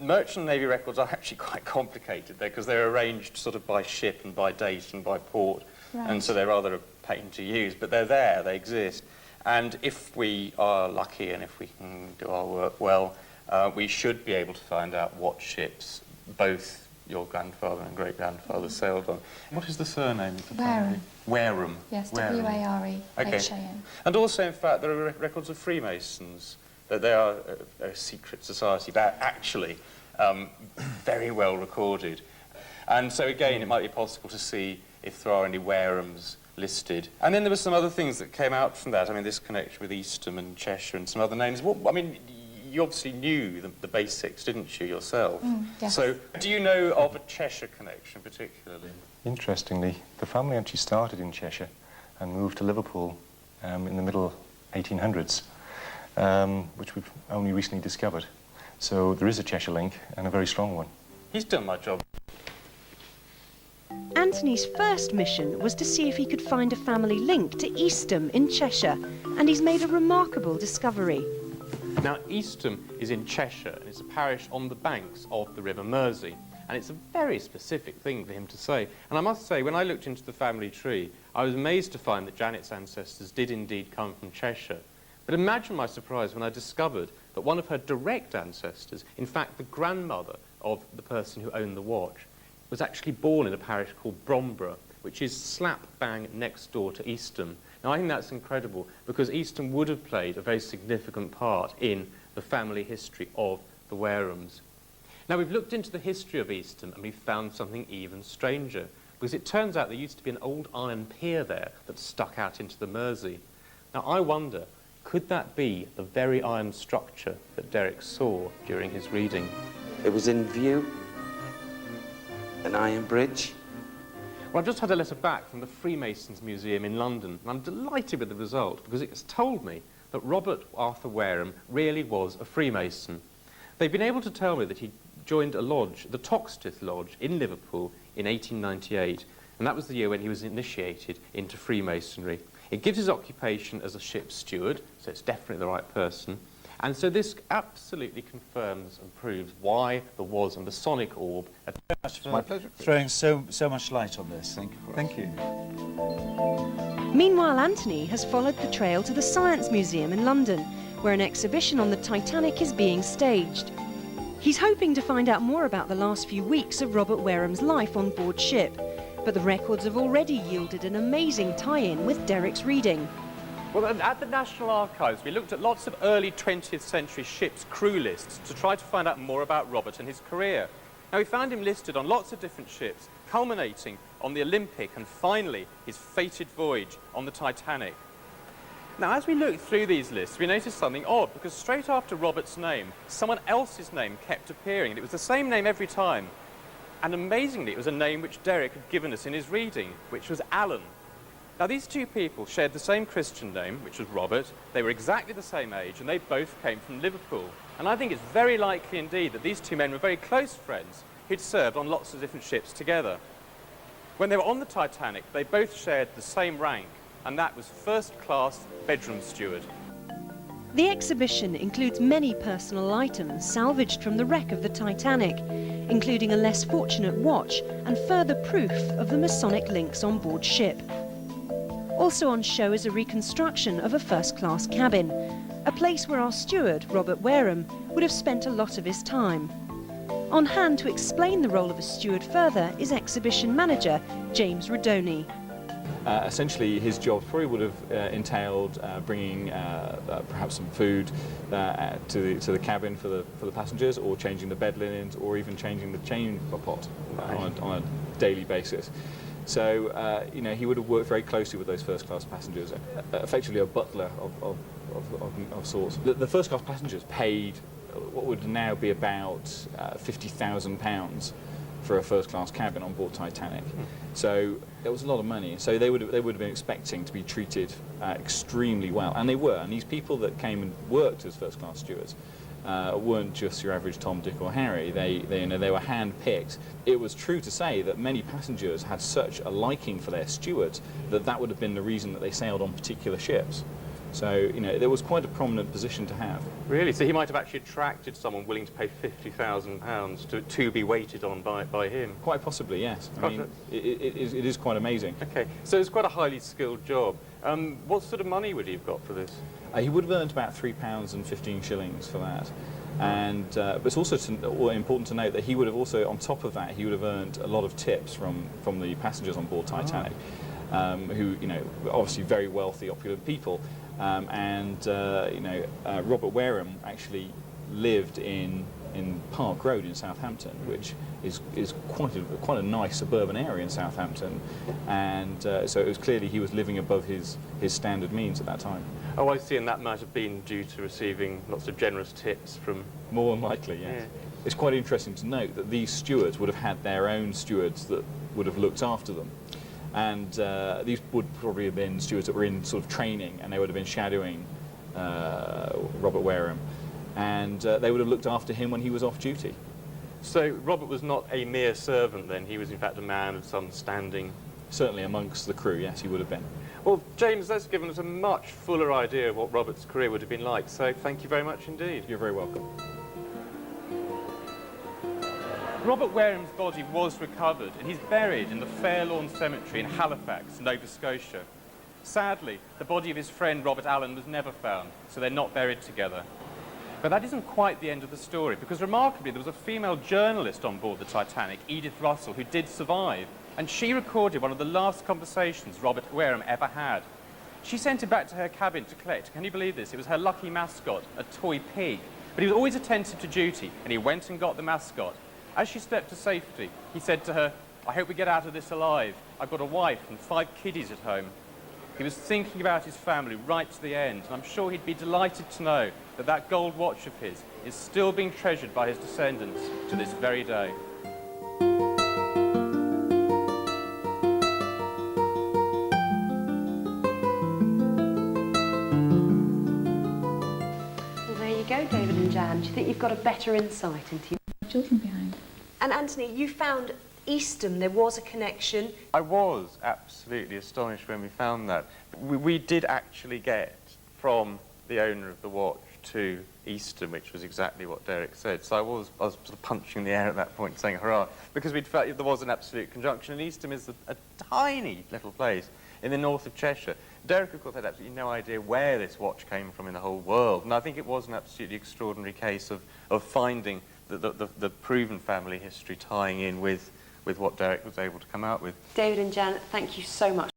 merchant navy records are actually quite complicated because they're arranged sort of by ship and by date and by port, and so they're rather a pain to use, but they're there, they exist. And if we are lucky and if we can do our work well, we should be able to find out what ships both your grandfather and great-grandfather sailed on. What is the surname of the family? Wareham. Yes, Wareham. W-A-R-E-H-A-M. And also, in fact, there are records of Freemasons, that they are a secret society, but actually very well recorded. And so, again, it might be possible to see if there are any Warehams listed. And then there were some other things that came out from that. I mean, this connection with Eastham and Cheshire and some other names. Well, I mean, you obviously knew the basics, didn't you, yourself? Yes. So, do you know of a Cheshire connection particularly? Interestingly, the family actually started in Cheshire and moved to Liverpool in the middle 1800s, which we've only recently discovered. So there is a Cheshire link, and a very strong one. He's done my job. Anthony's first mission was to see if he could find a family link to Eastham in Cheshire, and he's made a remarkable discovery. Now, Eastham is in Cheshire, and it's a parish on the banks of the River Mersey. And it's a very specific thing for him to say. And I must say, when I looked into the family tree, I was amazed to find that Janet's ancestors did indeed come from Cheshire. But imagine my surprise when I discovered that one of her direct ancestors, in fact the grandmother of the person who owned the watch, was actually born in a parish called Bromborough, which is slap bang next door to Eastham. Now, I think that's incredible, because Eastham would have played a very significant part in the family history of the Warehams. Now, we've looked into the history of Eastham, and we've found something even stranger, because it turns out there used to be an old iron pier there that stuck out into the Mersey. Now, I wonder, could that be the very iron structure that Derek saw during his reading? It was in view, an iron bridge. Well, I've just had a letter back from the Freemasons Museum in London, and I'm delighted with the result, because it's told me that Robert Arthur Wareham really was a Freemason. They've been able to tell me that he joined a lodge, the Toxteth Lodge, in Liverpool in 1898, and that was the year when he was initiated into Freemasonry. It gives his occupation as a ship's steward, so it's definitely the right person. And so this absolutely confirms and proves why there was a Masonic orb. It's my pleasure. Throwing so much light on this. Thank you. Thank you. Meanwhile, Anthony has followed the trail to the Science Museum in London, where an exhibition on the Titanic is being staged. He's hoping to find out more about the last few weeks of Robert Wareham's life on board ship, but the records have already yielded an amazing tie-in with Derek's reading. Well, at the National Archives, we looked at lots of early 20th century ships' crew lists to try to find out more about Robert and his career. Now, we found him listed on lots of different ships, culminating on the Olympic and finally his fated voyage on the Titanic. Now, as we looked through these lists, we noticed something odd, because straight after Robert's name, someone else's name kept appearing, and it was the same name every time. And amazingly, it was a name which Derek had given us in his reading, which was Alan. Now, these two people shared the same Christian name, which was Robert. They were exactly the same age, and they both came from Liverpool. And I think it's very likely indeed that these two men were very close friends who'd served on lots of different ships together. When they were on the Titanic, they both shared the same rank, and that was first-class bedroom steward. The exhibition includes many personal items salvaged from the wreck of the Titanic, including a less fortunate watch and further proof of the Masonic links on board ship. Also on show is a reconstruction of a first-class cabin, a place where our steward, Robert Wareham, would have spent a lot of his time. On hand to explain the role of a steward further is exhibition manager James Rodoni. Essentially, his job probably would have entailed bringing perhaps some food to the cabin for the passengers, or changing the bed linens, or even changing the chamber pot on a daily basis. So, you know, he would have worked very closely with those first-class passengers, effectively a butler of sorts. The first-class passengers paid what would now be about £50,000 for a first-class cabin on board Titanic. So it was a lot of money. So they would have been expecting to be treated extremely well, and they were. And these people that came and worked as first-class stewards weren't just your average Tom, Dick, or Harry. They were hand-picked. It was true to say that many passengers had such a liking for their stewards that would have been the reason that they sailed on particular ships. So, you know, there was quite a prominent position to have. Really? So he might have actually attracted someone willing to pay £50,000 to be waited on by him? Quite possibly, yes. I mean, it is quite amazing. Okay, so it's quite a highly skilled job. What sort of money would he have got for this? He would have earned about £3.15 for that. And, but it's also important to note that he would have also, on top of that, he would have earned a lot of tips from the passengers on board Titanic, who, you know, obviously very wealthy, opulent people. Robert Wareham actually lived in Park Road in Southampton, which is quite a nice suburban area in Southampton, and so it was clearly he was living above his standard means at that time. Oh, I see, and that might have been due to receiving lots of generous tips from... More than likely, yes. Yeah. It's quite interesting to note that these stewards would have had their own stewards that would have looked after them. And these would probably have been stewards that were in sort of training, and they would have been shadowing Robert Wareham. And they would have looked after him when he was off duty. So Robert was not a mere servant then, he was in fact a man of some standing? Certainly amongst the crew, yes, he would have been. Well, James, that's given us a much fuller idea of what Robert's career would have been like, so thank you very much indeed. You're very welcome. Robert Wareham's body was recovered and he's buried in the Fairlawn Cemetery in Halifax, Nova Scotia. Sadly, the body of his friend Robert Allen was never found, so they're not buried together. But that isn't quite the end of the story, because remarkably there was a female journalist on board the Titanic, Edith Russell, who did survive, and she recorded one of the last conversations Robert Wareham ever had. She sent him back to her cabin to collect, can you believe this? It was her lucky mascot, a toy pig. But he was always attentive to duty, and he went and got the mascot. As she stepped to safety, he said to her, "I hope we get out of this alive. I've got a wife and 5 kiddies at home." He was thinking about his family right to the end, and I'm sure he'd be delighted to know that that gold watch of his is still being treasured by his descendants to this very day. Well, there you go, David and Jan. Do you think you've got a better insight into your children behind? And Anthony, you found Eastham, there was a connection. I was absolutely astonished when we found that. We did actually get from the owner of the watch to Eastham, which was exactly what Derek said. So I was sort of punching the air at that point, saying hurrah, because we'd felt there was an absolute conjunction. And Eastham is a tiny little place in the north of Cheshire. Derek, of course, had absolutely no idea where this watch came from in the whole world. And I think it was an absolutely extraordinary case of finding the proven family history tying in with what Derek was able to come out with. David and Jan, thank you so much.